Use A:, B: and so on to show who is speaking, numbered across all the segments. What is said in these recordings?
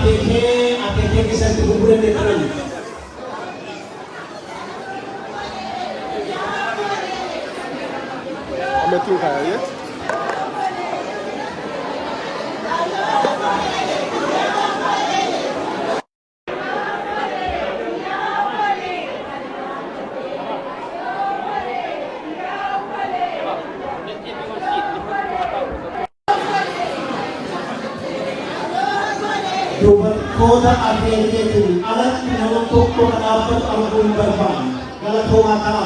A: Akeke kisah kuburan di tangan.
B: Amatin kaya.
A: Kota Akhirnya alat untuk pendapat Al-Quran Barban dalam Tomata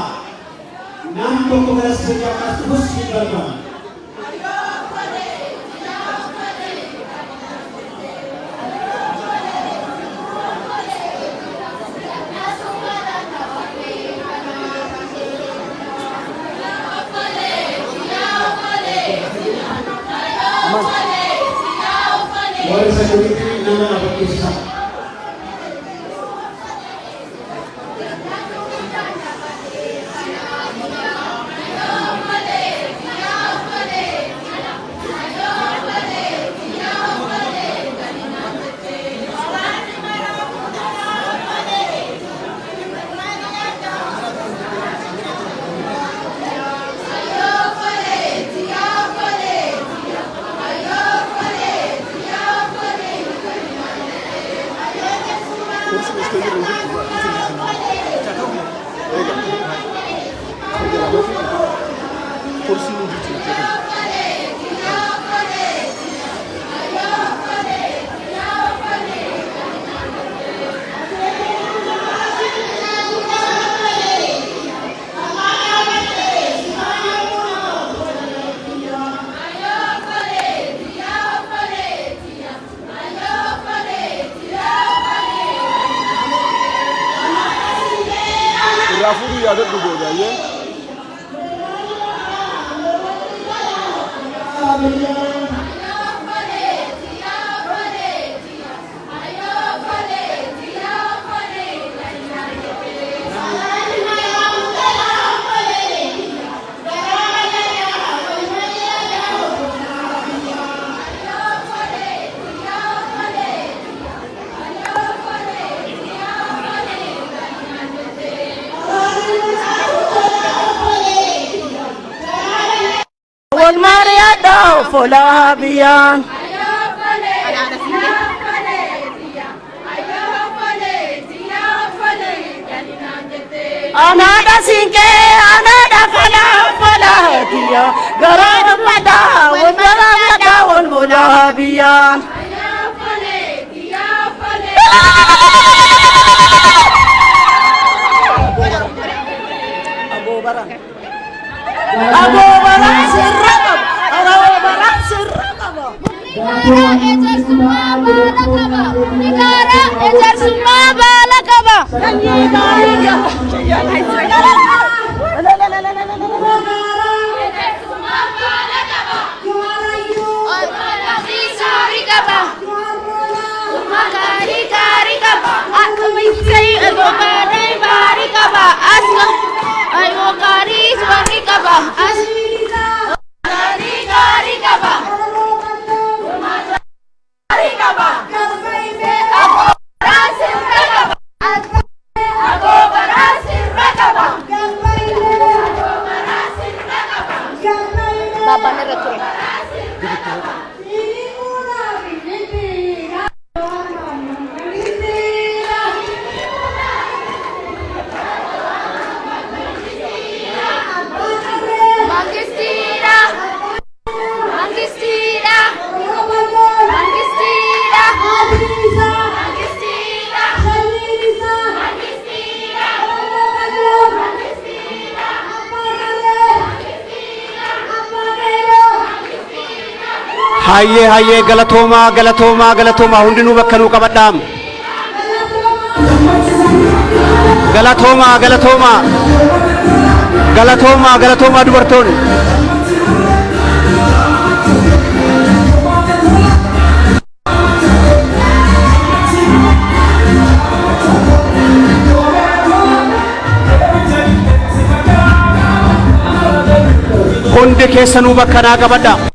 A: Nampak kepada sejak kasus di Barban Boleh saya beri nama apa kisah? Rafuru ya ada dulu ya.
C: Fola biyan anada sinke anada fola fola diya garam pada won fola biyan Abu barang sirap Negara ejar semua balakaba.
A: Haye galatoma hundinuu bakka nuu qabadhaam galatoma dubartoonni hundi keessanuu bakka naa qabadhaa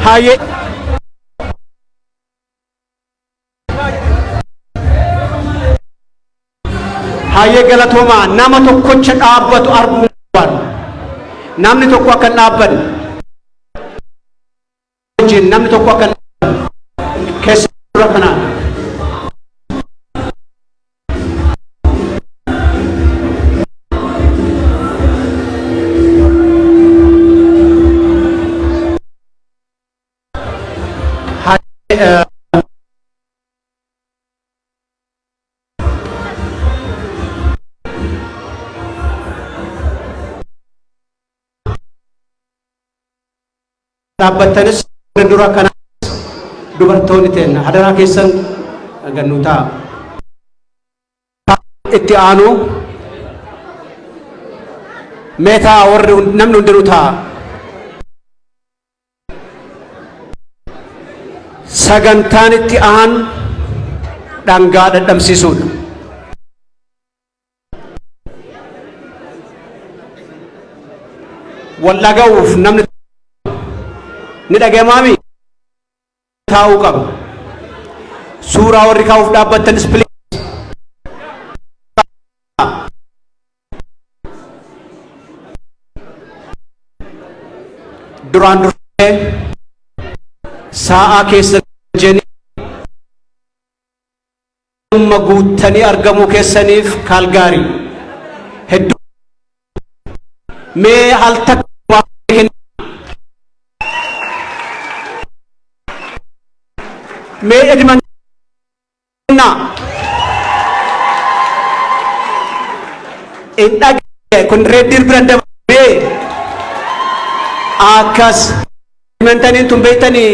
B: Hayyee hayyee galatoomaa nama tokkocha dhaabbatu arguun barbaadu. Namni tokko akka hin dhaabbanne wajjin namni tokko akka hin dhaabbanne keessa dura kanaan. Dhaabbattanis dura kanas dubartoonni teenna hadaraa keessan gannu ta'a. Itti aanu meetaa warri namni hundinuu ta'a. Sagantaan itti aan dhangaa dadhabsiisuudha. Wallaga'uuf namni ni dhaga'amaami taa'uu qaba. Suuraa warri kaa'uuf dhaabbattanis duraan dursee sa'aa keessa jenii amma guuttanii argamuu keessaniif kaalgaarii hedduu mee al takka mee edmannaa in dhagee kun reeddiir biran dabalee akkas edmantaniin tun beektanii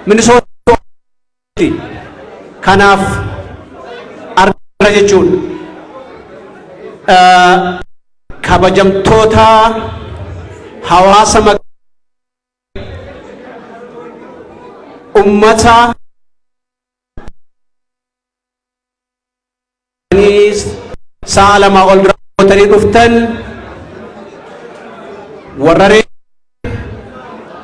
B: Minnesota kanaaf argaa jechuun kabajamtoota hawaasa ummata sa'a lama ol raawwatanii dhuftan warra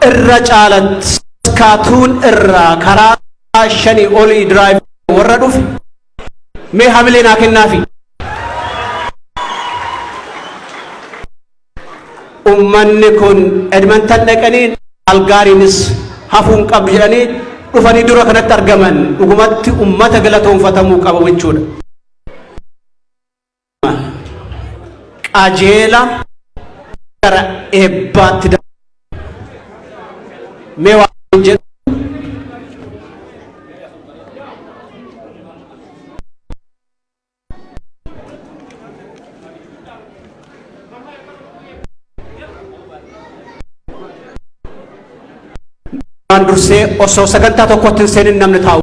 B: irra caalatti kaatuun irraa karaa shanii olii diraayiv warra dhufe mee hamilee naa kennaafi. Ummanni kun Edmonton dhaqanii algaariinis hafuun qabu jedhanii dhufanii dura kanatti argaman dhugumatti ummata galatoonfatamuu qaba jechuudha. Qajeela gara eebbaatti mee waan jedhu dursee osoo sagantaa tokkotti hin seenin namni taa'u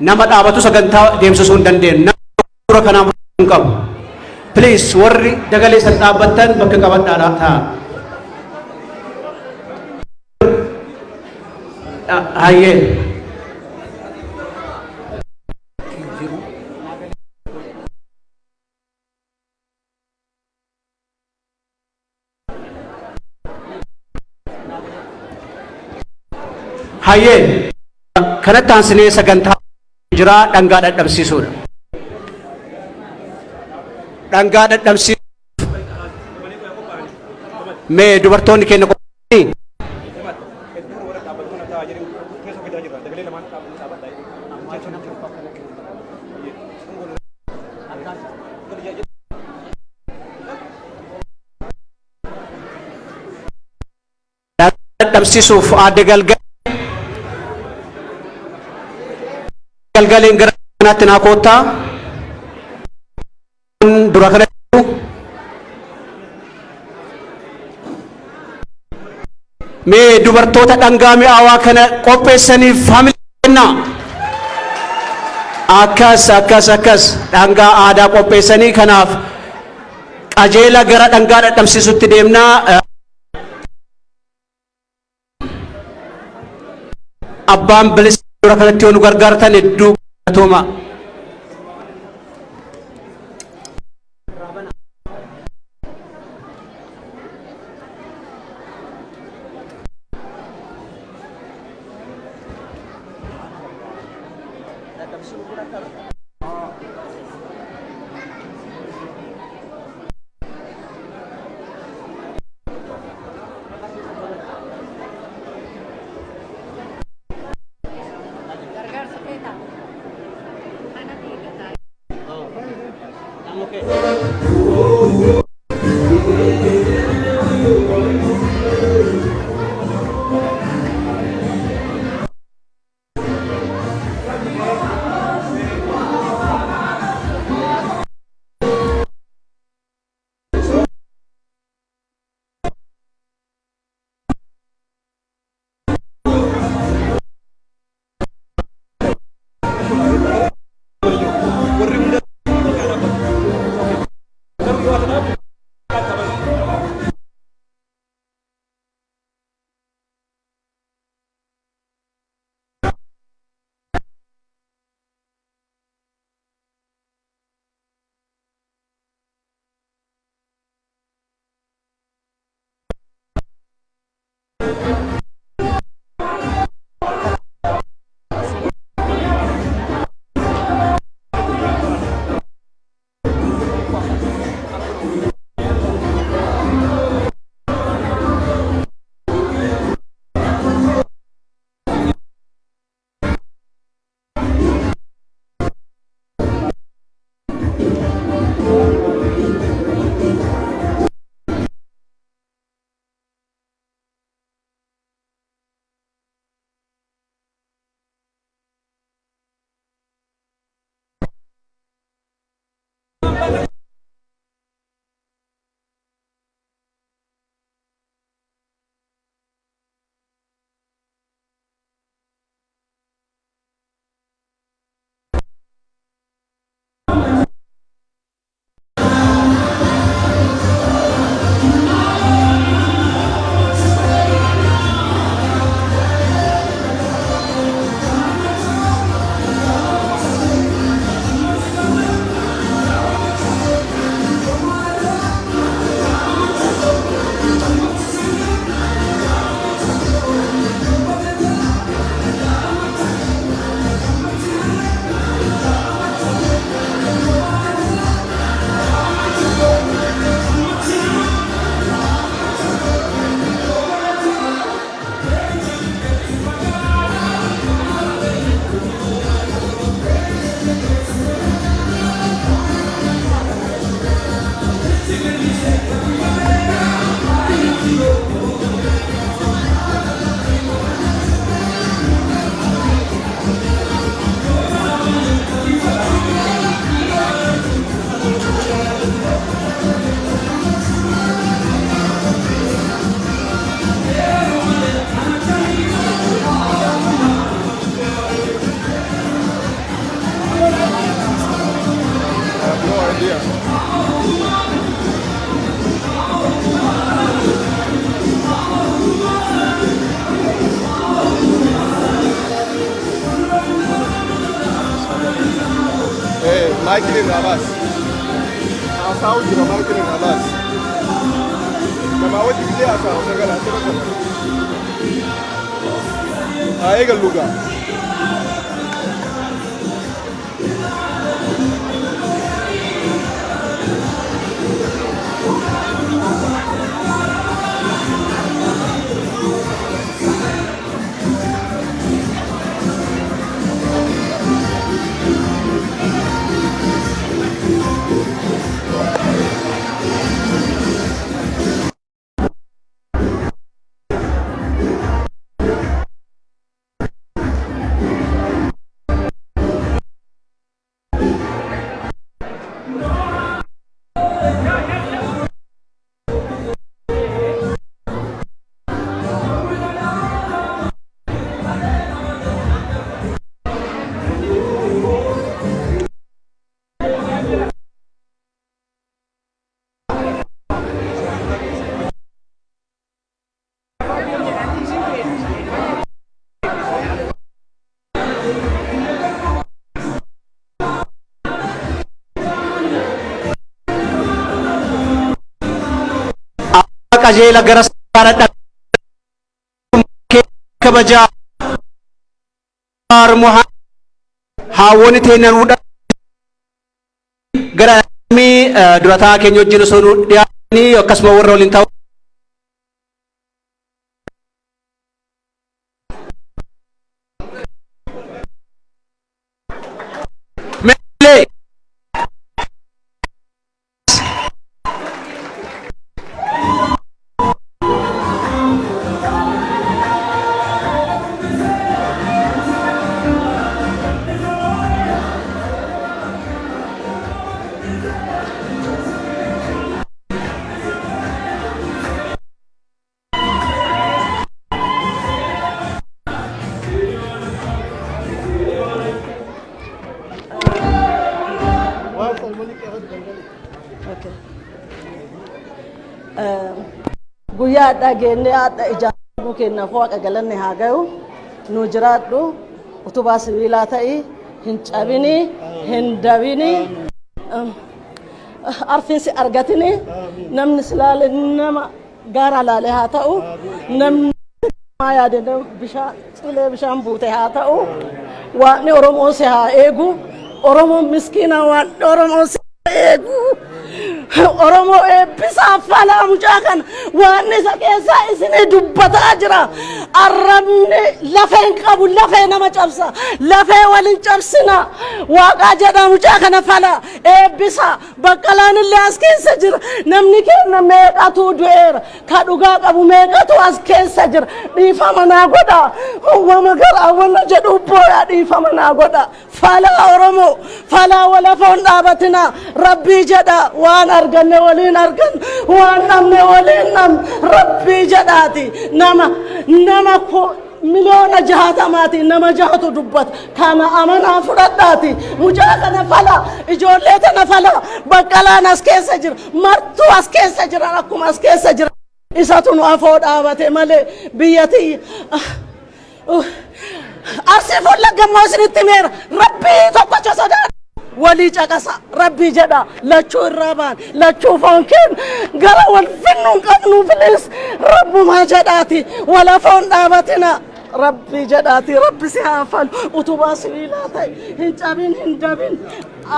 B: nama dhaabatu sagantaa deemsisuu hin dandeenyu nama dura kanaan hin qabu. Please warri dagalee san dhaabbattan bakka qabadhaadhaa ta'a. Hayyee hayyee kanatti aansinee sagantaa jiraa dhangaa dadhabsiisuudha. Dhangaa dadhabsiisuuf mee dubartoonni keenya qophii dadhabsiisuuf aadde galgaleen gara kanaatti naa koottaa dura kanatti mee dubartoota dhangaa mi'aawaa kana qopheessaniif hamilee kennaa. Akkas dhangaa aadaa qopheessanii kanaaf qajeela gara dhangaa dadhabsiisutti deemnaa. Abbaan bilisa dura kanatti yoo nu gargaartan hedduu galatooma.
D: Michael Rabas. Asau juga Michael Rabas. Nama awak juga dia asau. Negara asal. Aye galuga.
B: qajeela gara saara kabajaa haawwani teenan hudha gara mi durataa keenya wajjin osoo nu dhiyaatanii akkasuma warra waliin ta'u
C: guyyaa dhageenne haadha ijaaruu kenna waaqa galanne haa gayu nu jiraadhu utubaa sibiilaa ta'ii hin cabini hin dabini arfiinsi argatini namni silaale nama gaara laale haa ta'u namni maa yaade bishaan cilee bishaan buute haa ta'u waaqni Oromoo si haa eegu Oromoo miskiina waan Oromoo si eegu Oromoo eebbisaa falaa mucaa kana waan isa keessaa isinii dubbataa jira arrabni lafeen qabu lafee nama cabsa lafee waliin cabsina waaqaa jedha mucaa kana fala eebbisa baqqalaan illee as keessa jira namni keenya meeqatu du'eera ka dhugaa qabu meeqatu as keessa jira dhiifama naa godha uumama garaa wanna jedhu booyaa dhiifama naa godha falaa Oromoo falaa walafoon dhaabatina rabbii jedha waan arganne waliin argan waan namne waliin nam rabbii jedhaati nama miliyoona jahatamaati nama jahatu dubbata kana amanaa fudhadhaati mucaa kana fala ijoollee tana fala baqqalaan as keessa jira martuu as keessa jira akkuma as keessa jira isatu nu afoo dhaabate malee biyyati asii fuula gammoo isinitti meera rabbii tokkocha sodaadha walii caqasa rabbii jedha lachuu irraa baan lachuu foon keen gara wal finnuun qabnu bilis rabbumaa jedhaati wala foon dhaabatina rabbii jedhaati rabbi si haa falu utubaa sibiilaa ta'e hin cabin hin dabin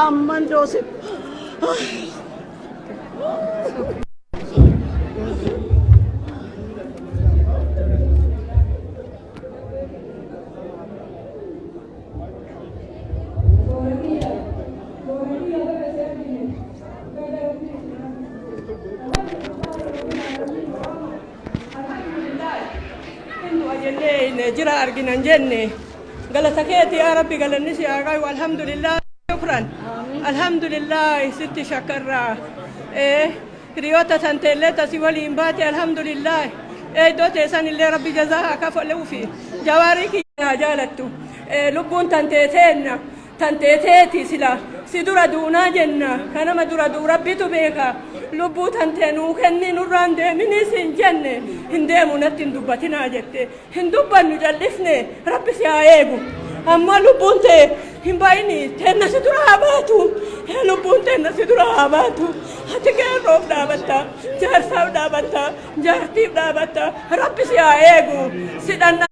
C: amman doosi
E: jira arginan jenne galata keeti ya rabbi galanni si aagai alhamdulillah shukran alhamdulillah sitti shakarra riyota tantelle tasi waliin baate alhamdulillah dote sanille rabbi jazaa kafalu fi jawariki jaalattu lubbun tanteetenna tanteeteeti sila sidura duunaa jenna kanama dura duu rabbitu beeka lubbuu tantee nuu kenni nurraan deeminis hin jenne hin deemu natti hin dubbatinaa jette hin dubbannu jallifne rabbi si haa eegu amma lubbuun tee hin baay'ini teenna si dura haa baatu lubbuun teenna si dura haa baatu ati qeerroof dhaabatta jaarsaaf dhaabatta jaartiif dhaabatta rabbi si haa eegu si dhanna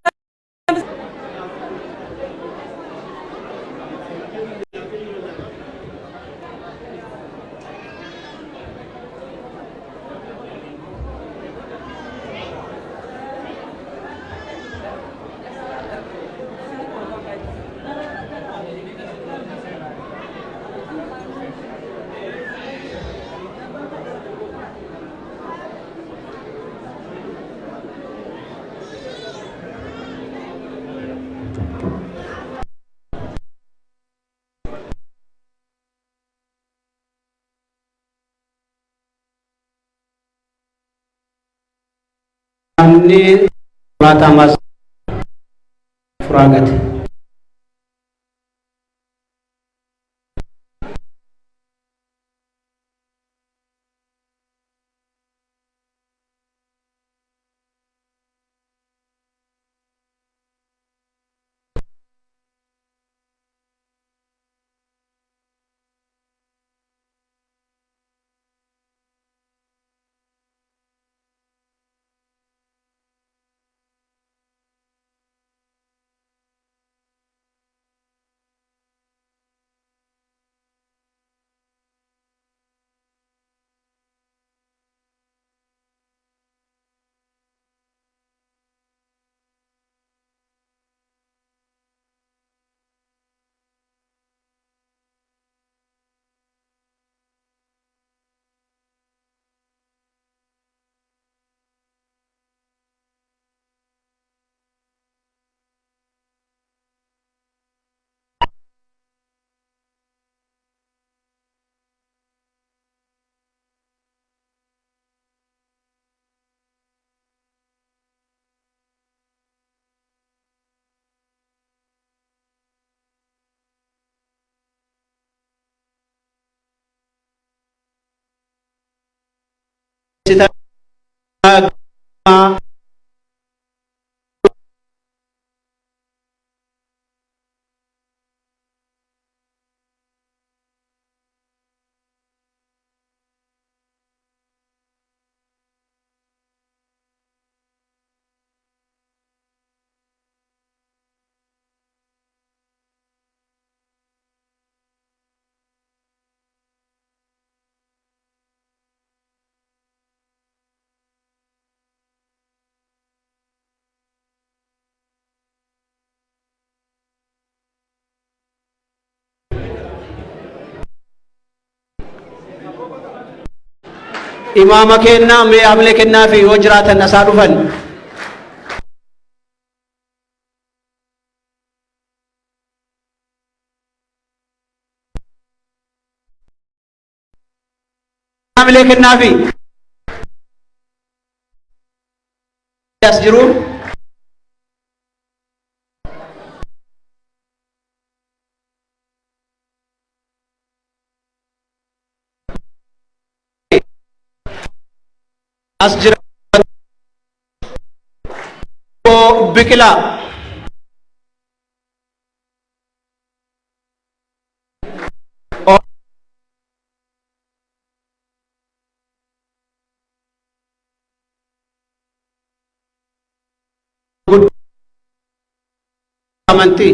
B: Ani mata mas furagat إمام كنا مي عمل كنا في وجرات النصارفا عمل كنا في يسجرون أسجر بكلا amanti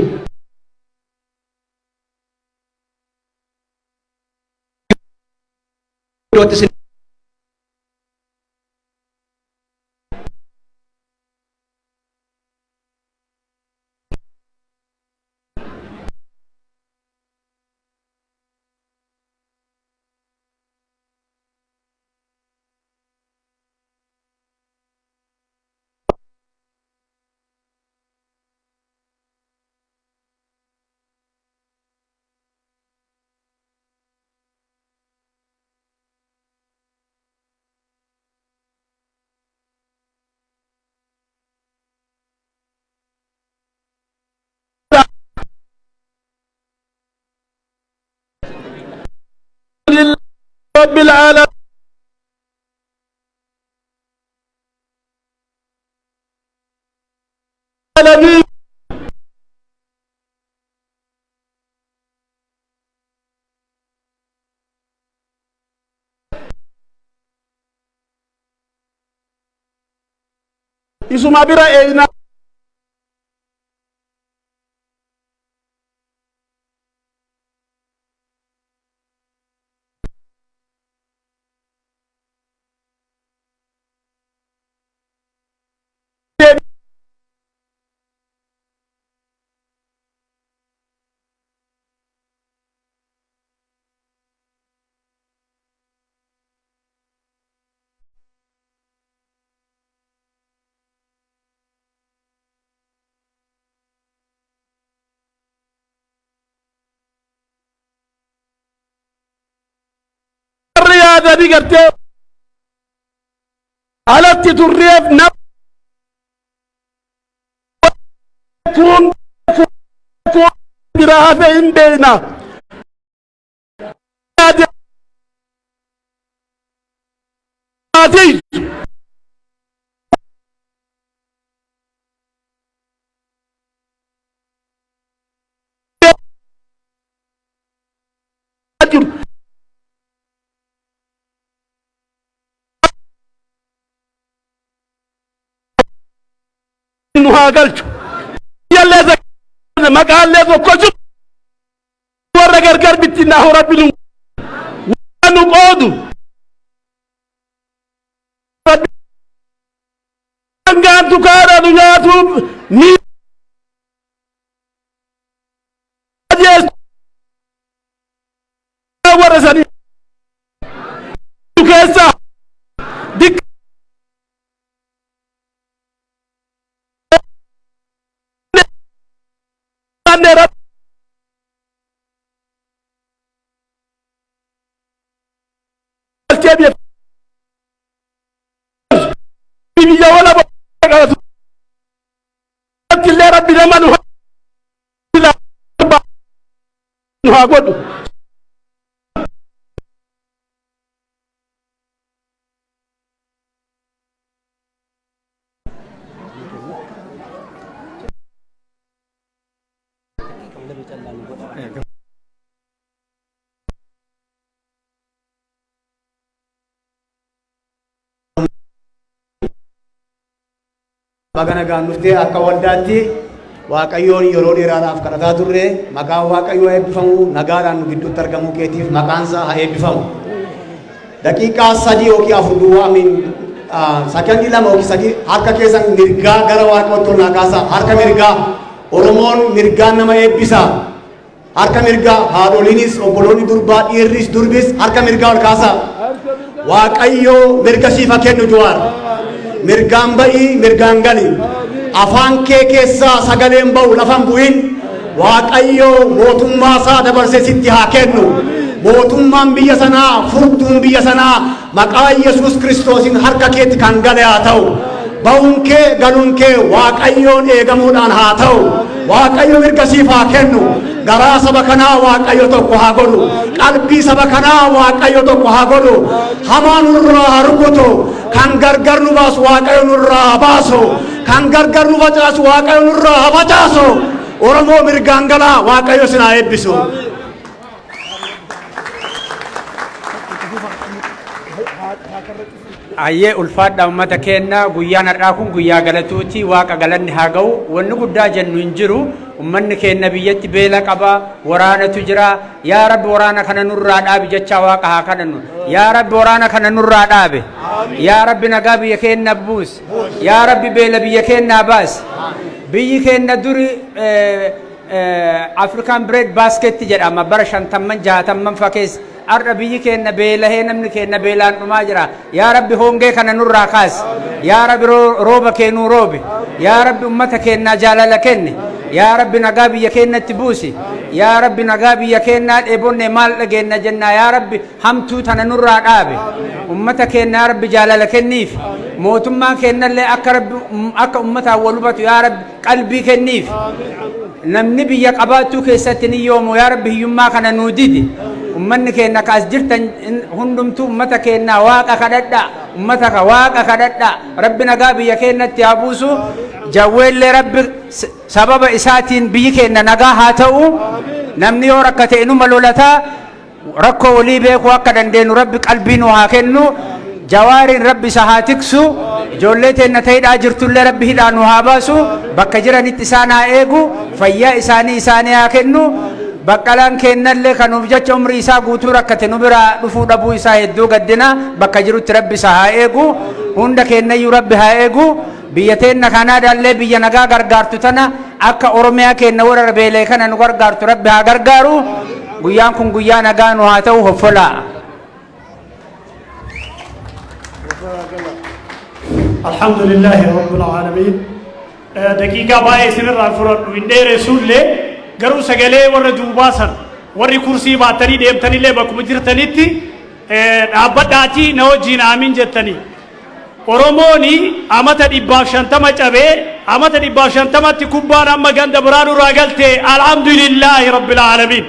B: رب العالمين isuma bira eina الرياضة دي قرتي على التدريب نبتون دراسة بينا هذه قالت يلا ذاك ما قال لي كوجو ورا غرغر بتنا هو ربي نقود انغان دكارا نياتو ني ورثني كيسا ديك نرى الكبير بيجي ولا بقى اللي ربنا ما نهى نهى Bagana ganuftee akka waldaatti Waaqayyoon yeroo dheeraadhaaf kadhataa turre maqaan Waaqayyoo eebbifamu nagaadhaan nu gidduutti argamuu keetiif maqaansaa haa eebbifamu. Daqiiqaa 3 yookiin 4 duwwaa sakandii 2 yookiin 3 harka keessan mirgaa gara Waaqayyootti ol kaasaa. Harka mirgaa Oromoon mirgaan nama eebbisa. Harka mirgaa haadholiinis obboloonni durbaa dhiirris durbis harka mirgaa ol kaasaa. Waaqayyoo mirga siif haa kennu Jawaar. Mirgaan ba'ii mirgaan gali. Afaan kee keessaa sagaleen ba'u lafan bu'in Waaqayyoo mootummaa isaa dabarsee sitti haa kennu. Mootummaan biyya sanaa furtuun biyya sanaa maqaa Yesuus Kiristoosin harka keetti kan gale haa ta'u. Ba'uun kee galuun kee Waaqayyoon eegamuudhaan haa ta'u. Waaqayyo mirga siif haa kennu. Garaa saba kanaa Waaqayyo tokko haa godhu. Qalbii saba kanaa Waaqayyo tokko haa godhu. Hamaa nurraa haa rukutu. Kan gargar nu baasu Waaqayyo nurraa haa baasu. Kan gargar nu facaasu Waaqayyo nurraa haa facaasu. Oromoo mirgaan galaa Waaqayyo sin haa eebbisu.
F: Ayyee ulfaadha ummata keenya guyyaan har'aa kun guyyaa galatuuti waaqa galanni haa ga'u wanni guddaa jennu hin jiru ummanni keenya biyyatti beela qaba waraanatu jira yaa rabbi waraana kana nurraa dhaabi jecha waaqa haa kadhannu yaa rabbi waraana kana nurraa dhaabe yaa rabbi nagaa biyya keenya buus yaa rabbi beela biyya keenya baas biyyi keenya duri African bread basket jedhama bara 50 fakees arda biyyi keenya beelahee namni keenya beelaan dhumaa jira yaa rabbi hongee kana nurraa kaas yaa rabbi rooba keenuu roobe yaa rabbi ummata keenya jaalala kenne yaa rabbi nagaa biyya keenyatti buusi yaa rabbi nagaa biyya keenyaa dheebonne maal dhageenna jenna yaa rabbi hamtuu tana nurraa dhaabe ummata keenya yaa rabbi jaalala kenniif mootummaan keenyallee akka ummataan wal hubatu yaa rabbi qalbii kenniif namni biyya qabaachuu keessatti ni yoomu yaa rabbi hiyyummaa kana nuu didi ummanni keenya ka as jirtan hundumtuu ummata keenya waaqa kadhadha ummata ka waaqa kadhadha rabbi nagaa biyya keenyatti haa buusu jawweellee rabbi sababa isaatiin biyyi keenya nagaa haa ta'u namni yoo rakkate inuma lolataa rakkoo walii beekuu akka dandeenyu rabbi qalbii nu haa kennu jawaariin rabbi isa haa tiksu ijoollee teenya ta'idhaa jirtullee rabbi hidhaa nu haa baasu bakka jiranitti isaan haa eegu fayyaa isaanii haa kennu baqqalaan kennallee kanuuf jecha umrii isaa guutuu rakkate nu biraa dhufuu dhabuu isaa hedduu gaddina bakka jirutti rabbi isa haa eegu hunda kennayyuu rabbi haa eegu biyya teenya kanaadaallee biyya nagaa gargaartu tana akka oromiyaa keenya warra beelee kana nu gargaartu rabbi haa gargaaru guyyaan kun guyyaa nagaa nu haa ta'u hoffolaa.
G: Alhamdulillah rabbil alamin daqiiqaa baay'ee isinirraa fudhadhu hin dheeressullee garuu sagalee warra duubaasan warri kursii baatanii deemtanillee bakkuma jirtanitti dhaabbadhaatii na wajjiin aamin jettanii Oromooni amata 150 cabee amata 150tti kubbaan amma ganda biraan irraa galte alhamdulillahi rabbil alamin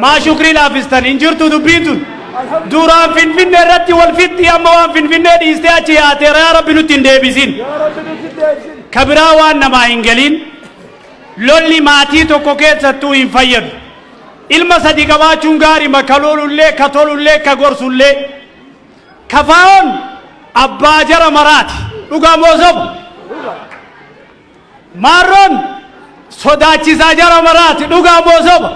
G: maa shukrii laafistan hin jirtu dubbiitun duraan finfinne irratti wal fixxi amma waan finfinnee dhiistee achi yaateera yaa rabbi nutti hin deebisin kabiraa waan namaa hin galin lolli maatii tokko keessattuu hin fayyadu ilma sadii qabaachuun gaarima ka lolullee ka tolullee ka gorsullee kafaa'oon abbaa jara maraati dhugaa moo soba maarroon sodaachisaa jara maraati dhugaa moo soba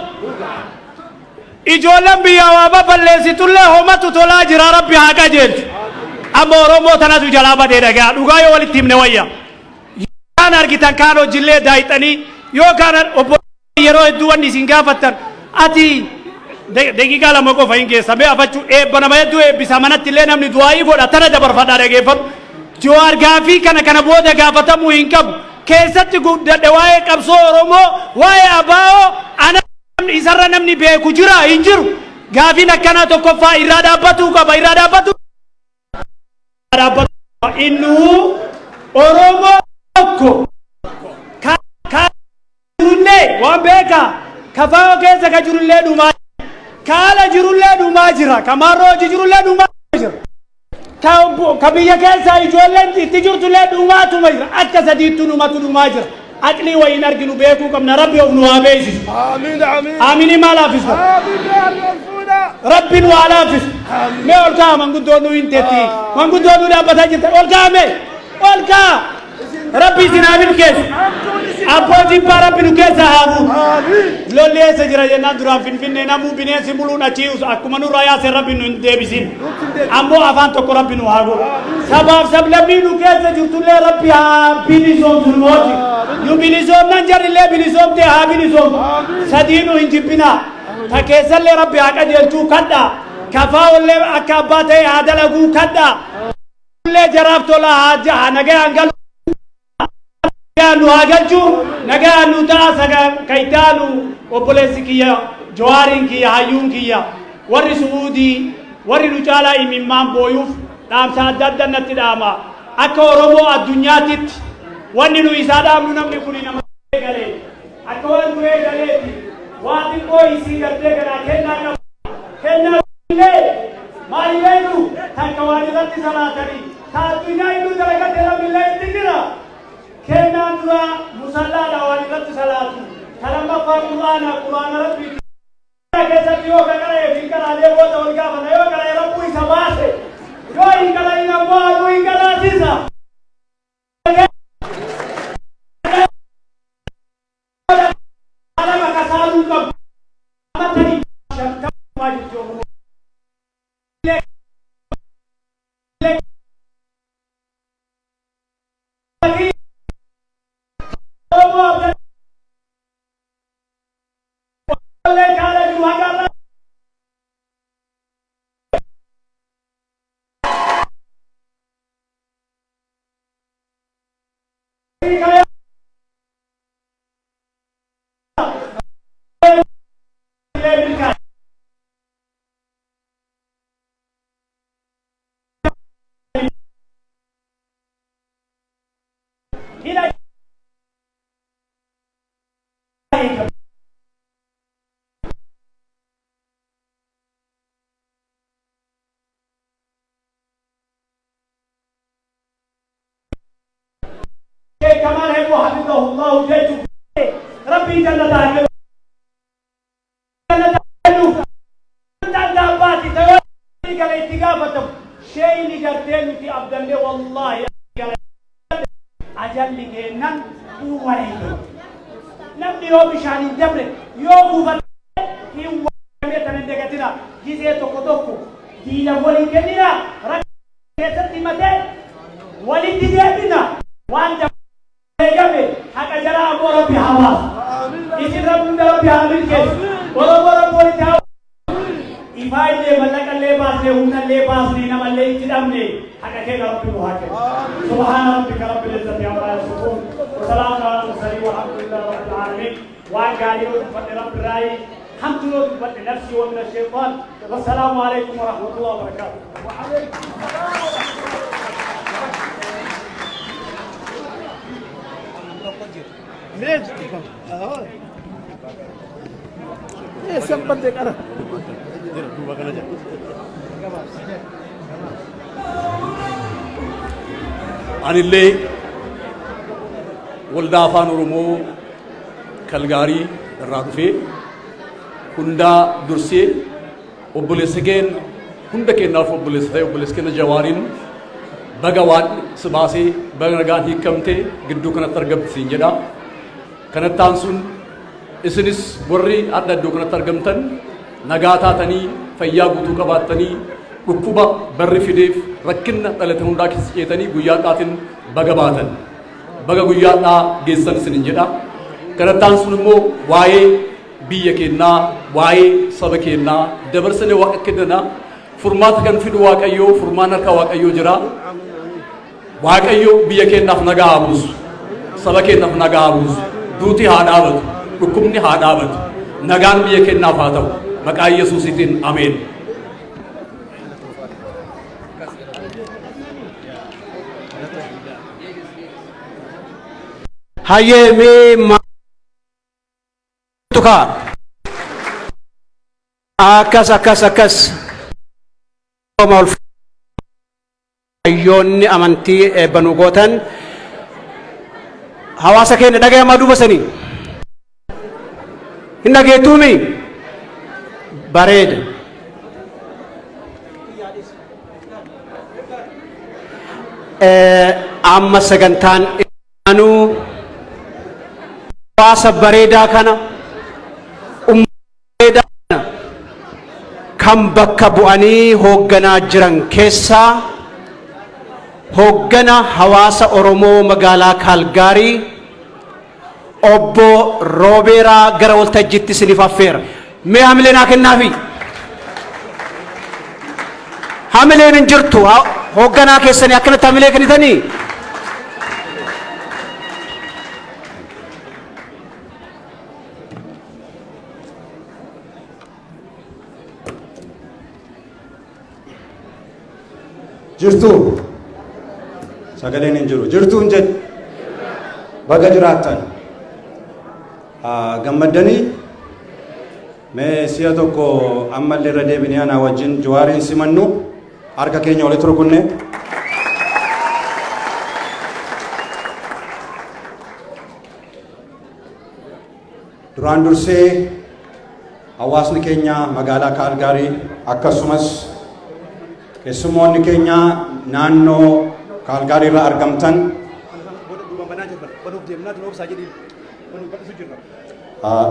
G: ijoolleen biyya waa balleessitullee homatu tolaa jira rabbi haa qajeelchu amma oromoo tanatu jalaa badee dhagaa dhugaa yoo walitti himne wayya kaan argitan kaan hojillee daayixanii yoo kaan yeroo hedduu wanni isin gaafattan ati daqiiqaa lama qofa hin geessa mee afachuu eebba nama hedduu eebbisa manatti illee namni du'aayii godha tana dabarfadhaa dhageeffatu Jawaar gaafii kana booda gaafatamuu hin qabu keessatti guddadhe waa'ee qabsoo oromoo waa'ee abaa'oo ana isarra namni beeku jira hin jiru gaafiin akkana tokkoffaa irraa dhaabbatuu qaba irraa dhaabbatu innuu oromoo tokko jirullee waan beeka kafaa'oo keessa ka jirullee dhumaa kaala jirullee dhumaa jira kamaarroo hojii jirullee dhumaa jira ka biyya keessa ijoolleen itti jirtullee dhumaatuma jira akka sadiittu dhumatu dhumaa jira aqli wa in arginu beeku qabna rabbi of nu abeesis
D: آمين آمين
G: آمين ما لا فيس
D: آمين يا رسولنا
G: ربي وعلا فيس ما أولكا من قدونو إنتتي من قدونو لا بتاجي أولكا مي أولكا ربي سنابين كيس أبوتي ربي نكيس هابو لولي سجرا جنا درا فين نامو بني سيمولونا تشيوس أكمنو رايا سر ربي نندبسين أمو أفان تكو ربي نهاجو سبب سب لبي نكيس جوتولي ربي بيني زوم زلموتي يو بيني زوم نجار اللي بيني زوم ده بيني زوم سدينو إنجبنا تكيسل لي ربي أكاد يلتو كدا كفاو اللي أكابته هذا لغو كدا اللي جربتو لا هاجا نجا أنقل نو هاجلجو نجا نو تاسا كيتانو وبوليسكيا جوارين كيا هايون كيا وري سعودي وري رجالا إمام بويوف دام سادات نتداما أكو رومو الدنيا تت وني إسادا منام يكوني نما كله أكو أنوي كله وادي كوي سيجرته كنا كنا ليه مالي لينو ثانكواني لاتي سلاتري ثالثنا إنو جلك ترى بالله تكرا كنا نورا مسلا لواني لاتي سلاتو كلام قرآن ربي كيسا كيو كنا يفكر عليه वो तो उनका बनाया करा रब्बु इसाबासे जो इनका इना वो इनका सीसा ala makasalu ka matani shakka maji jo كمان هي حفظه الله جيته ربي جنة عالم جنة عالم جنة عباتي توالي قال اتقافة شيء نقرتين في عبد الله والله أجل لكينا هو وليه نبني يوم بشان الجبل يوم وفتح هو وليه تندقتنا جزيه توكو دينا ولي كننا ركزت متى ولي دينا وانت Egabe, haka jara abo Rabbi Hawas. Isi Rabbi Hamil kes. Boro bori tahu. Ifai le balaka lebas le unna lebas ni nama le idam ne. Haka ke Rabbi Muhammad. Subhana rabbika rabbil izzati amma yasifun. Wassalamu ala mursalin walhamdulillahi rabbil alamin. Wa galiyo bi rabbil rai. Hamdulillah bi nafsi wa min ash-shaytan. Wassalamu alaikum wa rahmatullahi wa barakatuh. Wa alaikum sempat dekar.
H: Anillee waldaa afaan Oromoo Kalgaarii irraa dhufee hundaa dursee obboleessa keenya hunda kennaaf obboleessa ta'e obboleessa keenya Jawaariin baga waan sibaasee baga nagaan hiikamtee gidduu kanatti argamtisiin jedha. Kanattaan sun isinis warri adda iddoo kanatti argamtan nagaa taatanii fayyaa guutuu qabaattanii dhukkuba barri fideef rakkinna dhalate hundaa keessa ceetanii guyyaadhaatiin baga baatan baga guyyaadhaa geessan isinin jedha. Kanattaan sun immoo waa'ee biyya keenyaa waa'ee saba keenyaa dabarsanii waaqa kennana furmaata kan fidu waaqayyoo furmaan harka waaqayyoo jira. Waaqayyo biyya keenyaaf nagaa haa buusu saba keenyaaf nagaa haa buusu duuti haa dhaabatu dhukkubni haa dhaabatu nagaan biyya keenyaaf haa ta'u maqaa Yesuusiitiin ameen.
F: Hayyee mee tukaa akkas ayyoonni amantii eebbanuu gootan
I: hawaasa keenya dhagayamaa duuba sanii hin dhageettuumi bareeda. Amma sagantaan anuu hawaasa bareedaa kana bareedaa kana kan bakka bu'anii hoogganaa jiran keessaa hooggana hawaasa Oromoo magaalaa Kaalgaarii obbo Roobeeraa gara waltajjiitti isiniif affeera. Mee hamilee naa kennaafi. Hamileen hin jirtu hoogganaa keessanii akkanatti hamilee kennitanii.
J: Jirtu sagaleen hin jiru jirtuun jedhu baga jiraattan gammaddanii mee si'a tokko ammallee irra deebinee anaa wajjin Jawaariin simannu harka keenya walitti rukunne. Duraan dursee hawaasni keenya magaalaa Kaalgaarii akkasumas keessummoonni keenya naannoo Kaalgaarii irraa argamtan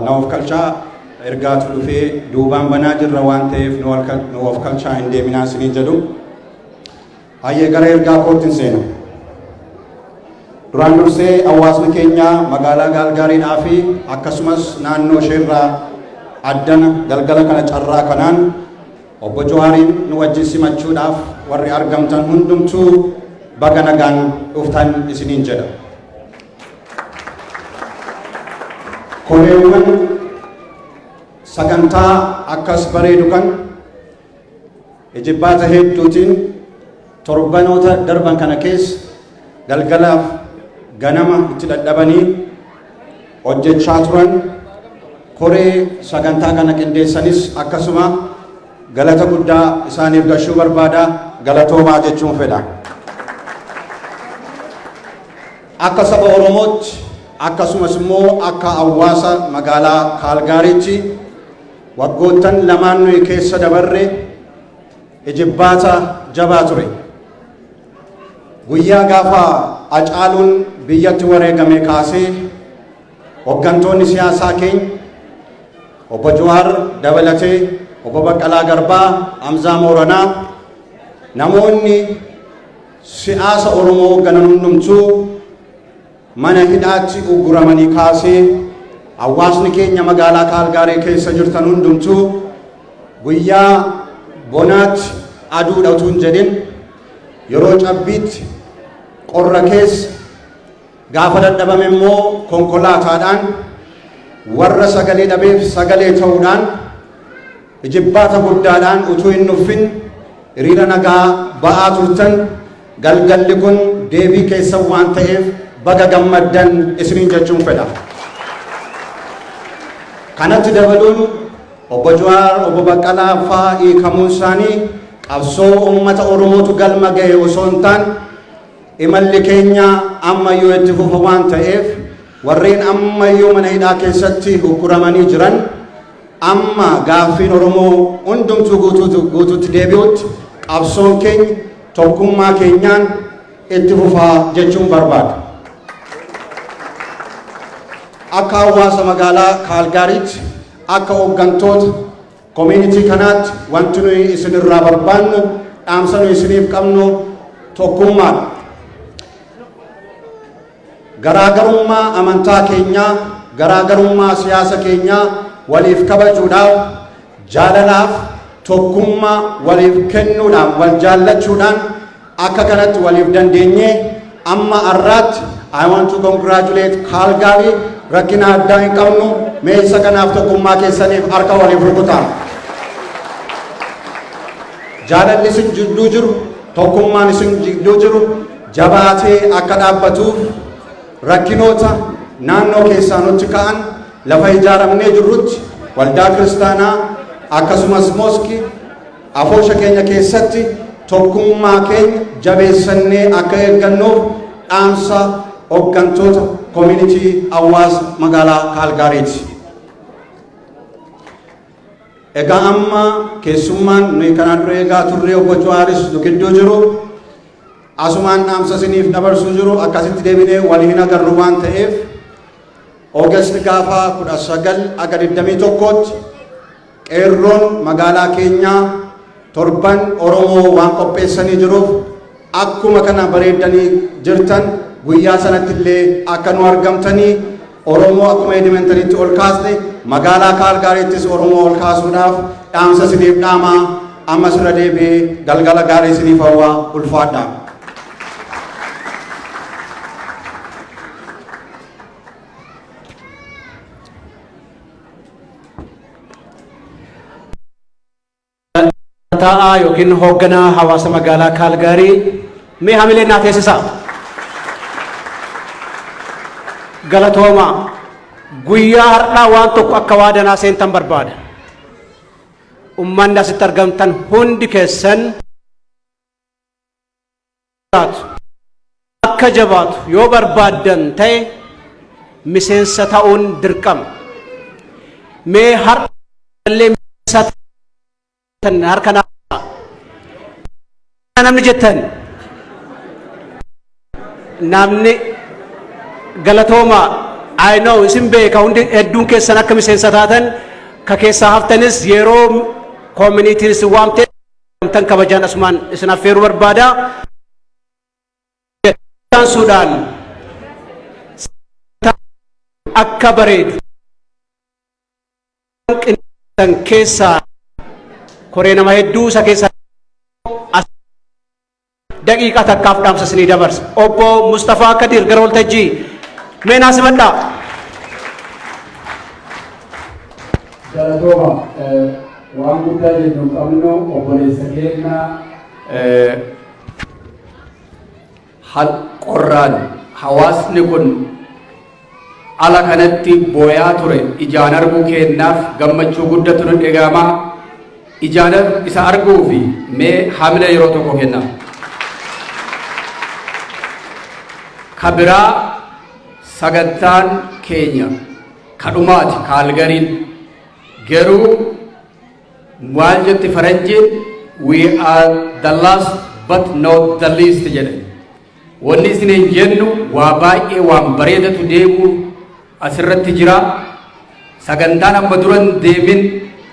J: na of kalchaa ergaatu dhufee duubaan banaa jirra waan ta'eef nu of kalchaa hin deeminaa isinii jedhu. Hayyee gara ergaa kootti seena. Duraan dursee hawaasni keenya magaalaa Kaalgaariidhaa fi akkasumas naannoo isheerraa addana galgala kana carraa kanaan obbo Jawaariin nu wajjin simachuudhaaf warri argamtan hundumtuu baga nagaan dhuftan isiniin jedha. Koreewwan sagantaa akkas bareedu kan ijibbaata hedduutiin torbanoota darban kana keessa galgalaaf ganama itti dadhabanii hojjechaa turan koree sagantaa kana qindeessanis akkasuma galata guddaa isaaniif gachuu barbaada. Galatoomaa jechuun fedha. Akka saba Oromootti akkasumas immoo akka hawaasa magaalaa Kaalgaariitti waggoottan lamaan nuyi keessa dabarre ijibbaata jabaa ture. Guyyaa gaafa Hacaaluun biyyatti wareegame kaasee hooggantoonni siyaasaa keenya obbo Jawaar dabalatee obbo Baqqalaa Garbaa, Hamzaa Mooranaa namoonni siyaasa Oromoo hoogganan hundumtuu mana hidhaatti uguramanii kaasee hawaasni keenya magaalaa Kaalgaarii keessa jirtan hundumtuu guyyaa bonaatti aduudha utuu hin jedhin yeroo cabbiitti qorra keessa gaafa dadhabame immoo konkolaataadhaan warra sagalee dhabeef sagalee ta'uudhaan ijibbaata guddaadhaan utuu hin nuffin hiriira nagaa ba'aa turtan. Galgalli kun deebii keessa waan ta'eef baga gammaddan isiniin jechuun fedha. Kanatti dabaluun obbo Jawaar, obbo Baqqalaa fa'aa hiikamuun isaanii qabsoo uummata Oromootu galma ga'e osoo hin taane imalli keenya ammayyuu itti fufa waan ta'eef warreen ammayyuu mana hidhaa keessatti ukkuramanii jiran amma gaaffiin Oromoo hundumtuu guutuutti deebi'utti qabsoon keenya tokkummaa keenyaan itti fufaa jechuun barbaada. Akka hawaasa magaalaa Kaalgaariitti akka hooggantoota community kanaatti wanti nuyi isinirraa barbaannu dhaamsa nuyi isiniif qabnu tokkummaadha. Garaagarummaa amantaa keenyaa, garaagarummaa siyaasa keenyaa waliif kabajuudhaaf, jaalalaaf, tokkummaa waliif kennuudhaan, wal jaallachuudhaan akka kanatti waliif dandeenyee amma har'aatti I want to congratulate Kaalgaarii rakkina addaa hin qabnu meessa kanaaf tokkummaa keessaniif harka waliif rukutaa. Jaalalli isin jidduu jiru, tokkummaan isin jidduu jiru jabaatee akka dhaabbatuuf rakkinoota naannoo keessaa nutti ka'an lafa ijaaramnee jirrutti waldaa kiristaanaa akkasumas mooskii afoosha keenya keessatti tokkummaa keenya jabeessannee akka eeggannuuf dhaamsa hooggantoota community hawaasa magaalaa Kaalgaariiti. Egaa amma keessummaan nuyi kanaan dura eegaa turree obbo Jawaaris nu gidduu jiru asumaan dhaamsa isiniif dabarsuu jiru akkasitti deebinee waliin agarru waan ta'eef Oogasti gaafa 19 aga 21tti qeerroon magaalaa keenyaa torban Oromoo waan qopheessanii jiruuf akkuma kana bareedanii jirtan guyyaa sanatti illee akka nu argamtanii Oromoo akkuma edimentanitti ol kaasne magaalaa Kaalgaariittis Oromoo ol kaasuudhaaf dhaamsa isiniif dhaamaa amma sirra deebi'ee galgala gaarii isiniif hawwaa ulfaadhaa.
I: Ta'a yookiin hoogganaa hawaasa magaalaa Kaalgaarii mee hamilee naa teessisaa. Galatooma guyyaa har'aa waan tokko akka waadanaa seentan barbaada. Ummanni asitti argamtan hundi keessan akka jabaatu yoo barbaaddan ta'e miseensa ta'uun dirqama. Mee har'allee miseensa harka namni jettan namni galatooma I know isin beeka hundi hedduun keessan akka miseensa taatan ka keessaa haftanis yeroo communitiin isin waamtee tan kabajaan asumaan isin affeeruu barbaada. Suudaan akka bareedu keessaa koree nama hedduu isa keessaa daqiiqaa takkaaf dhaamsa isinii dabarsa. Obbo Mustafaa Kadir gara waltajjii mee naa simadhaa.
K: Galatooma waan guddaa jennu qabnu obboleessa keenya
H: qorraan hawaasni kun ala kanatti booyaa ture ijaan arguu kennaaf gammachuu guddatu nu dhagahama. Ijaan isa arguu fi mee hamila yeroo tokko kenna. Kabiraa sagantaan keenya kadhumaati Kaalgariin garuu maal jetti faranjiin we are the last but not the least jedhe. Wanni isiniin jennu waa baay'ee waan bareedatu deemu asirratti jira. Sagantaan amma duran deemin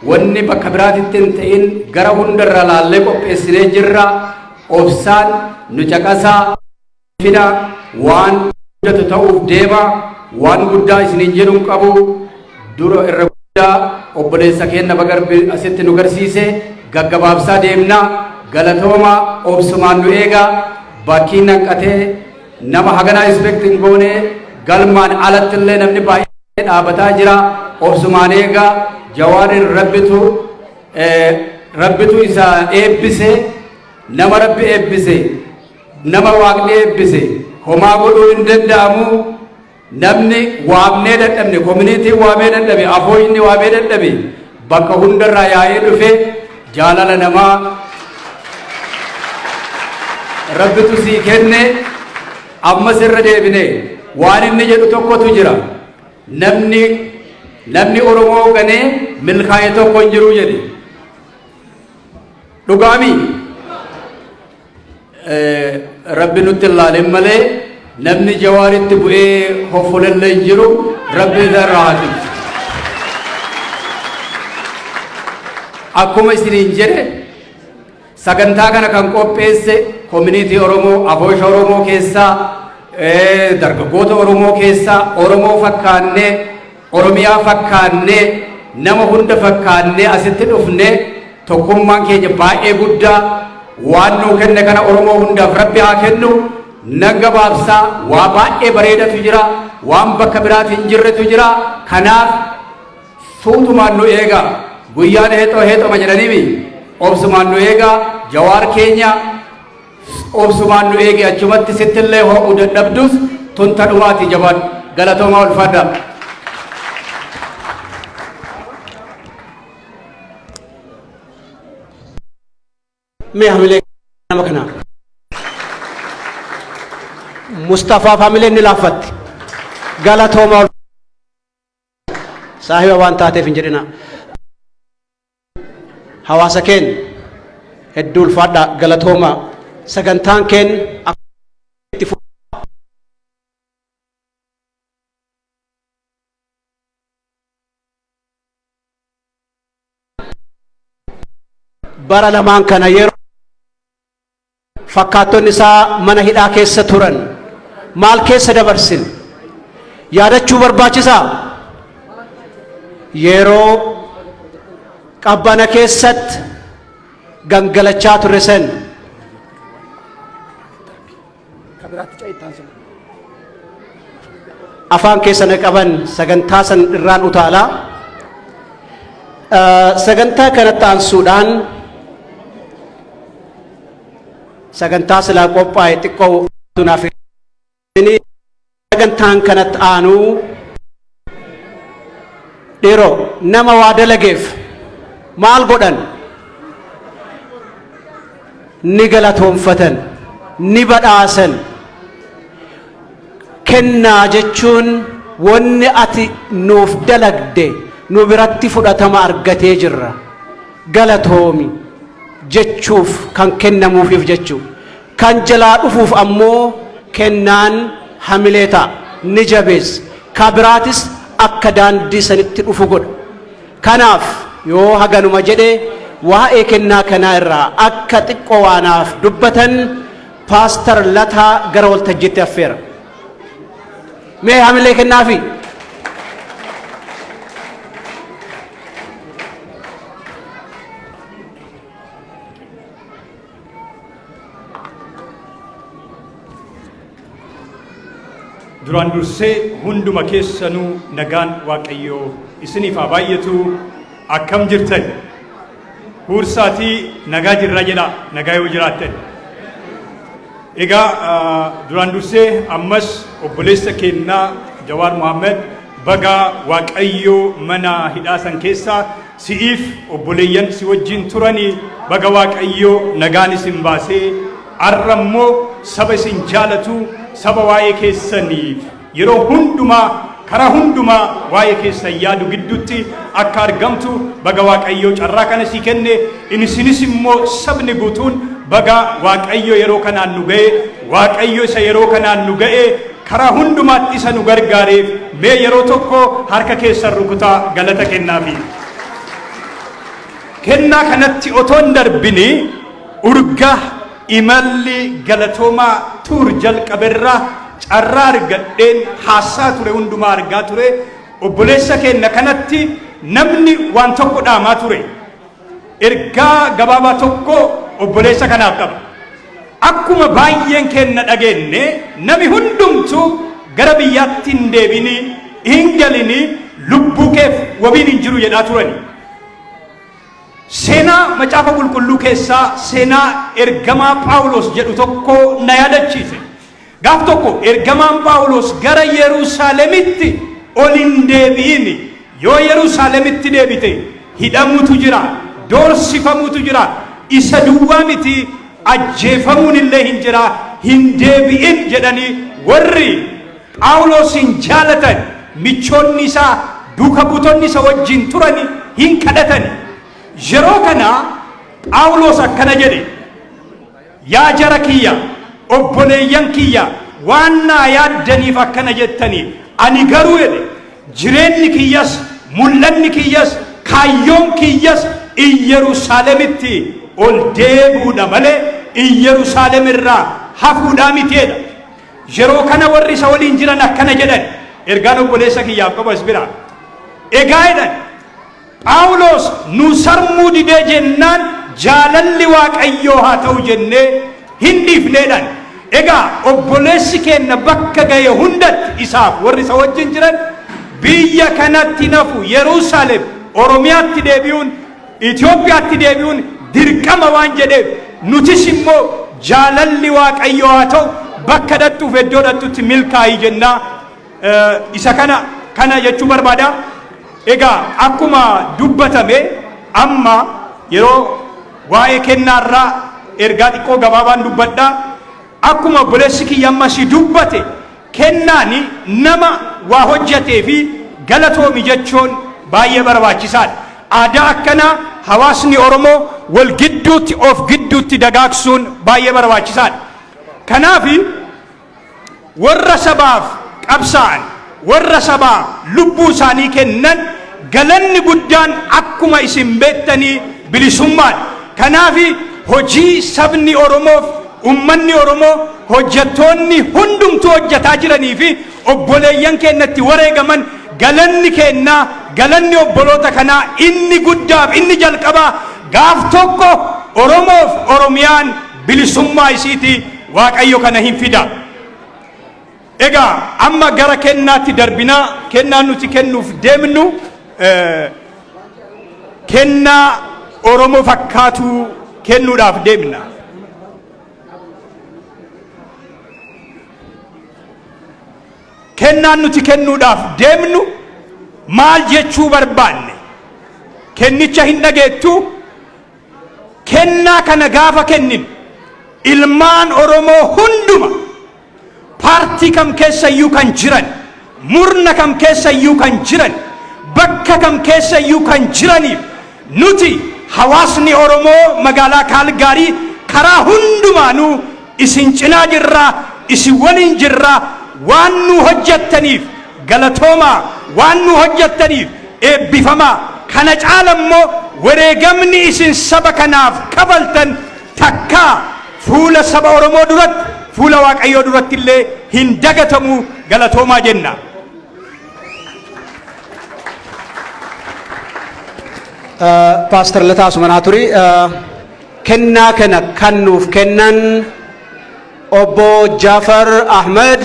H: wanni bakka biraatitti hin ta'in gara hundarra laallee qopheessinee jirra. Obsaan nu caqasaa fida waan guddatu ta'uuf deema. Waan guddaa isiniin jedhu qabu dura irra guddaa obboleessa keenya bagarbi asitti nu garsiise gaggabaabsaa deemna. Galatooma obsumaan nu eega. Bakkiin hanqatee nama haganaa ispeektiin goone galmaan alatti illee namni baay'ee dhaabataa jira. Obsumaan eega. Jawaarin rabbitu isa eebbise nama rabbi eebbise nama waaqni eebbise homaa godhuu hin danda'amu. Namni waamnee dadhabne communitiin waamee dadhabe afooyinni waamee dadhabe bakka hundarraa yaa'ee dhufe jaalala namaa rabbitu sii kenne. Ammas irra deebine waan inni jedhu tokkotu jira. Namni Oromoo ganee milkaa'e tokko hin jiru jedhe. Dhugaami rabbi nutti ilaaleen malee namni jawaaritti bu'ee hoffolelle hin jiru. Rabbi irraa haa tiisu. Akkuma isiniin jedhe sagantaa kana kan qopheesse community Oromoo aboosha Oromoo keessaa dargaggoota Oromoo keessaa Oromoo fakkaannee Oromiyaa fakkaannee nama hunda fakkaannee asitti dhufne tokkummaan keenya baay'ee guddaa waan nuu kenne kana Oromoo hundaaf rabbi haa kennu. Nan gabaabsaa waa baay'ee bareedatu jira waan bakka biraatti hin jirretu jira. Kanaaf suutumaan nu eega guyyaan heexoma jedhaniimi obsumaan nu eega. Jawaar keenya obsumaan nu eegi achumatti sittillee ho'uu dadhabdus tunta dhumaati jabaan galatoomaa ulfaadha.
I: Mee hamilee nama kana Mustafaa faamileen ni laaffatti. Galatooma saahiba waan taateef hin jedhina. Hawaasa keen hedduu ulfaadha galatooma sagantaan keen itti bara lamaan kana yeroo fakkaattonni isaa mana hidhaa keessa turan maal keessa dabarsin yaadachuu barbaachisaa. Yeroo qabbana keessatti gangalachaa turre san afaan keessan qaban sagantaa san irraan utaalaa. Sagantaa kanatti aansuudhaan sagantaa silaa qophaa'e xiqqoo tunaaf sagantaan kanatti aanuu dhiiroo nama waa dalageef maal godhan ni galatoonfatan ni badhaasan. Kennaa jechuun wanni ati nuuf dalagde nu biratti fudhatama argatee jirra galatoomi jechuuf kan kennamuufiif jechuu kan jalaa dhufuuf ammoo kennaan hamilee ta'a ni jabees kabiraatis akka daandii sanitti dhufu godha. Kanaaf yoo haganuma jedhe waa'ee kennaa kanaa irraa akka xiqqoo waanaaf dubbatan paastar Lataa gara waltajjiitti affeera. Mee hamilee kennaafi.
L: Duraan dursee hunduma keessanuu nagaan Waaqayyoo isiniif haa baay'atu. Akkam jirtan? Huursaatii nagaa jirra jedha nagaa yoo jiraattan. Egaa duraan dursee ammas obboleessa keenyaa Jawaar Mohaammed baga Waaqayyoo mana hidhaa san keessaa si'iif obboleeyyan si wajjin turanii baga Waaqayyoo nagaan isin baasee arrammoo saba isin jaalatu saba waa'ee keessaniif yeroo hundumaa karaa hundumaa waa'ee keessan yaadu gidduutti akka argamtu baga Waaqayyoo carraa kana si kenne isinis immoo sabni guutuun baga Waaqayyoo yeroo kanaan nu ga'e Waaqayyoo isa yeroo kanaan nu ga'e karaa hundumaatti isa nu gargaareef mee yeroo tokko harka keessan rukutaa galata kennaafi. Kennaa kanatti otoo hin darbini urga imalli galatoomaa tuur jalqaberraa carraa argadheen haasaa ture hundumaa argaa ture. Obboleessa keenya kanatti namni waan tokko dhaamaa ture. Ergaa gabaabaa tokko obboleessa kanaaf qaba. Akkuma baay'een keenya dhageenye nami hundumtu gara biyyaatti hin deebini hin galini lubbuu keef wabiin hin jiru jedhaa turani. Seenaa macaafa qulqulluu keessaa seenaa ergamaa Phaawulos jedhu tokko na yaadachiise. Gaaf tokko ergamaan Phaawulos gara Yerusaalemitti ol hin deebi'ini. Yoo Yerusaalemitti deebite hidhamuutu jira, doorsifamuutu jira, isa duwwaa miti ajjeefamuun illee hin jira, hin deebi'in jedhanii warri Phaawulosin jaalatan michoonni isaa duuka buutonni isa wajjin turani hin kadhatani. Yeroo kana Phaawulos akkana jedhe, yaa jara kiyya obboleeyyan kiyya waan naa yaaddaniif akkana jettanii ani garuu jedhe jireenyi kiyyas mul'anni kiyyas kaayyoon kiyyas Yerusaalemitti ol deebuudha malee Yerusaalem irraa hafuudhaa miteedha. Yeroo kana warri isa waliin jiran akkana jedhan ergaan obboleessa kiyyaaf qabas bira egaa jedhan Phaawulos nu sarmuu didee jennaan jaalalli Waaqayyoo haa ta'u jennee hin dhiifneedhaan. Egaa obboleessi keenya bakka ga'e hundatti isaaf warri isa wajjin jiran biyya kanatti nafu Yerusaalem Oromiyaatti deebi'uun Itoophiyaatti deebi'uun dirqama waan jedheef nutis immoo jaalalli Waaqayyoo haa ta'u bakka dhattuuf iddoo dhattutti milkaa'ii jennaa isa kana jechuu barbaada. Egaa akkuma dubbatame amma yeroo waa'ee kennaarraa ergaa xiqqoo gabaabaan dubbadha. akkuma obboleessi kiyya ammasii dubbate kennaani nama waa hojjetee fi galatoomi jechuun baay'ee barbaachisaadha. Aadaa akkanaa hawaasni Oromoo wal gidduutti of gidduutti dagaagsuun baay'ee barbaachisaadha. Kanaaf warra sabaaf qabsaa'an warra sabaa lubbuu isaanii kennan galanni guddaan akkuma isin beektanii bilisummaadha. Kanaaf hojii sabni Oromoof ummanni Oromoo hojjettoonni hundumtuu hojjetaa jiranii fi obboleeyyan keenyatti wareegaman galanni kennaa galanni obboloota kanaa inni guddaaf inni jalqabaa gaaf tokko Oromoof Oromiyaan bilisummaa isiiti Waaqayyo kana hin fida. Egaa amma gara kennaatti darbinaa kennaa nuti kennuuf deemnu kennaa Oromoo fakkaatu kennuudhaaf deemna. Kennaan nuti kennuudhaaf deemnu maal jechuu barbaanne kennicha hin dhageettu kennaa kana gaafa kennin ilmaan Oromoo hunduma paartii kam keessa iyyuu kan jiran murna kam keessa iyyuu kan jiran bakka kam keessa iyyuu kan jiraniif nuti hawaasni Oromoo magaalaa Kaalgaarii karaa hundumaanuu isin cinaa jirraa isin waliin jirraa waan nu hojjettaniif galatoomaa waan nu hojjettaniif eebbifamaa kana caalammoo wareegamni isin saba kanaaf kafaltan takkaa fuula saba Oromoo duratti fuula Waaqayyoo duratti illee hin dagatamu galatoomaa jenna.
I: Pastor Lataa Sumanaturi kennaa kana kan nuuf kennan obbo Jaafar Ahmed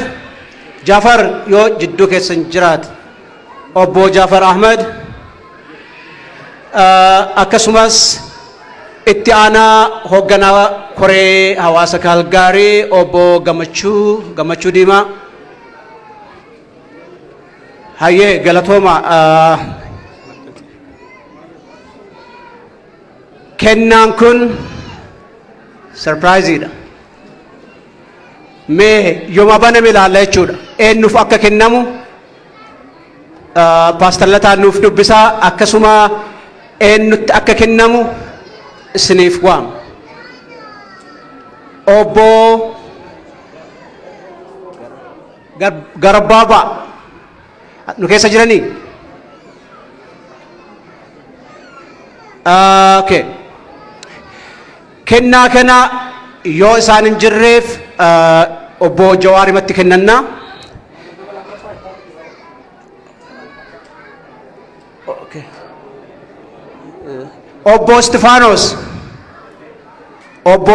I: Jaafar yoo jidduu keessan jiraat obbo Jaafar Ahmed akkasumas itti aanaa hoogganaa koree hawaasa Kaalgaarii obbo Gammachuu Diimaa hayyee galatooma kennaan kun sarpiraayiziidha. Mee yooma baname ilaalla jechuudha. Eenyuuf akka kennamu Pastor Lataan nuuf dubbisaa akkasuma eenyutti akka kennamu isiniif waama. Obbo Garbaabaa nu keessa jiranii? Okay. Kennaa kana yoo isaan hin jirreef obbo Jawaarimatti kennanna. Okay. Obbo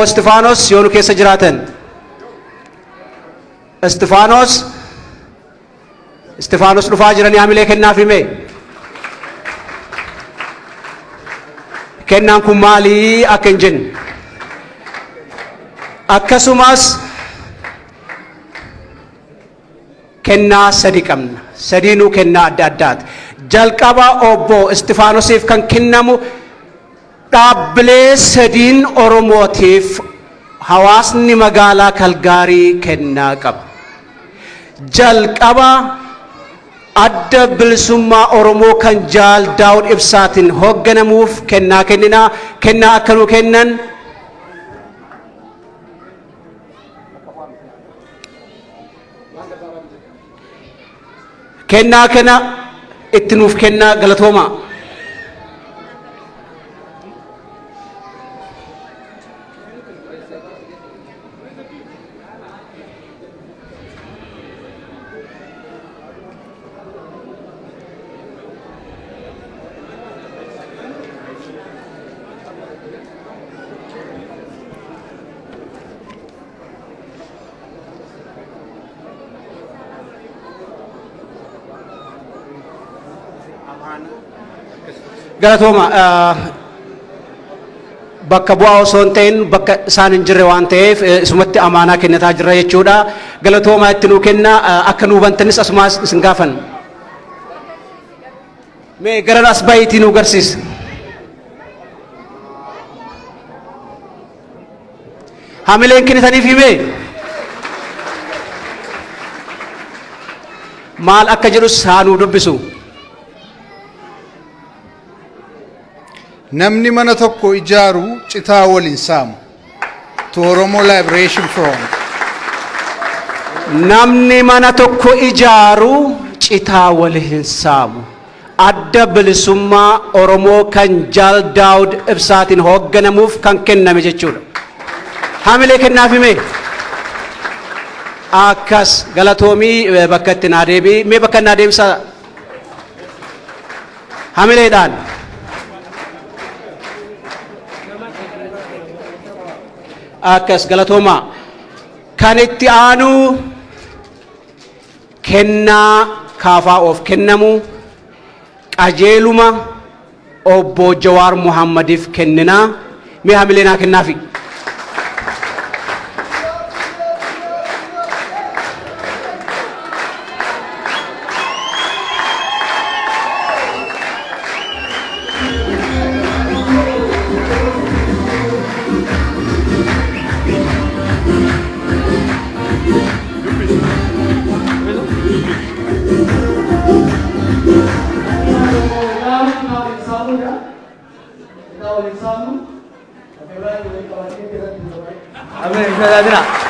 I: Istifaanos yoo nu keessa jiraatan. Istifaanos dhufaa jiranii hamilee kennaaf himee. Kennaan kun maalii akka hin jenne. Akkasumas kennaa sadi qabna. Sadiinuu kennaa adda addaati. Jalqaba obbo Istifaanosiif kan kennamu dhaabbilee sadiin Oromootiif hawaasni magaalaa Kaalgaarii kennaa qaba. Jalqaba adda bilisummaa Oromoo kan Jaal Daawud Ibsaatiin hoogganamuuf kennaa kenninaa. Kennaa akka nu kennan kennaa kana itti nuuf kennaa galatoomaa. Galatooma bakka bu'aa osoo hin ta'in bakka isaan hin jirre waan ta'eef isumatti amaanaa kennataa jirra jechuudha. Galatoomaa itti nuu kenna akka nuu bantanis asumaas isin gaafan. Mee gara as baay'itii nuu garsiisa. Hamileen kennitaniif himee. maal akka jedhus haa nuu dubbisu.
M: Namni mana tokko ijaaru citaa waliin saamu. To Oromo Liberation Front.
I: Namni mana tokko ijaaru citaa waliin saamu. Adda bilisummaa Oromoo kan Jaal Daawud Ibsaatiin hoogganamuuf kan kenname jechuudha. Hamilee kennaaf hime. Akkas galatoomii bakka itti naa deebii mee bakka naa deebisa hamileedhaan. Akkas galatoomaa kan itti aanu kennaa kaafaa of kennamu qajeeluma obbo Jawaar Muhammadiif kenninaa mee hamilee naa kennaafi.
B: Amin,